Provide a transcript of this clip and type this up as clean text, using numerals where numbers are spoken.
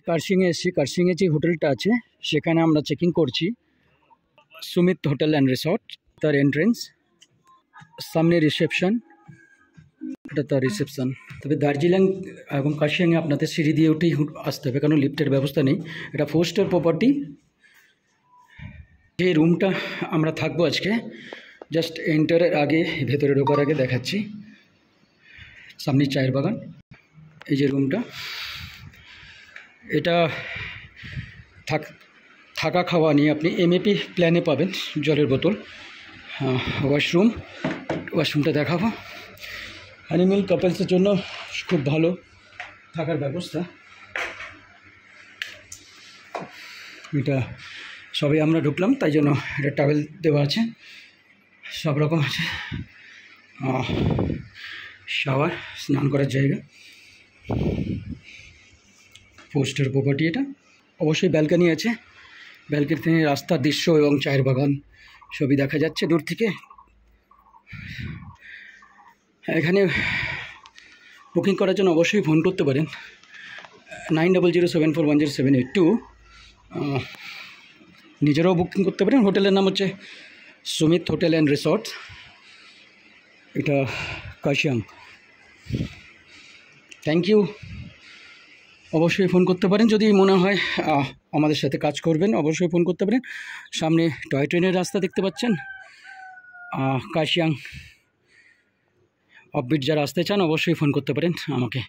কার্শিংয়ে এসেছি। কার্শিংয়ে যে হোটেলটা আছে সেখানে আমরা চেকিং করছি। সুমিত হোটেল অ্যান্ড রিসর্ট, তার এন্ট্রেন্স, সামনে রিসেপশন, এটা তার রিসেপশন। তবে দার্জিলিং এবং কার্শিয়াংয়ে আপনাদের সিঁড়ি দিয়ে উঠেই আসতে হবে, কারণ লিফটের ব্যবস্থা নেই। এটা 4 স্টার প্রপার্টি। যে রুমটা আমরা থাকবো আজকে, জাস্ট এন্টারের আগে, ভেতরে ঢোকার আগে দেখাচ্ছি। সামনে চায়ের বাগান, এই যে রুমটা, এটা থাকা খাওয়া নিয়ে আপনি এমএপি প্ল্যানে পাবেন। জলের বোতল, ওয়াশরুমটা দেখাবো। অ্যানিমেল কাপলসের জন্য খুব ভালো থাকার ব্যবস্থা। এটা সবাই আমরা ঢুকলাম, তাই জন্য এটা টাওয়েল দেওয়া আছে, সব রকম আছে। শাওয়ার, স্নান করার জায়গা। 4 স্টার প্রপার্টি এটা। অবশ্যই ব্যালকনি আছে, ব্যালকনি থেকে রাস্তার দৃশ্য এবং চায়ের বাগান সবই দেখা যাচ্ছে দূর থেকে। এখানে বুকিং করার জন্য অবশ্যই ফোন করতে পারেন 9007410782। নিজেরাও বুকিং করতে পারেন। হোটেলের নাম হচ্ছে সুমিত হোটেল অ্যান্ড রিসর্ট, এটা কার্শিয়াং। Thank you. অবশ্যই ফোন করতে পারেন যদি মনে হয় আমাদের সাথে কাজ করবেন, অবশ্যই ফোন করতে পারেন। সামনে টয় ট্রেনের রাস্তা দেখতে পাচ্ছেন। কার্শিয়াং অফবিট যারা আসতে চান অবশ্যই ফোন করতে পারেন আমাকে।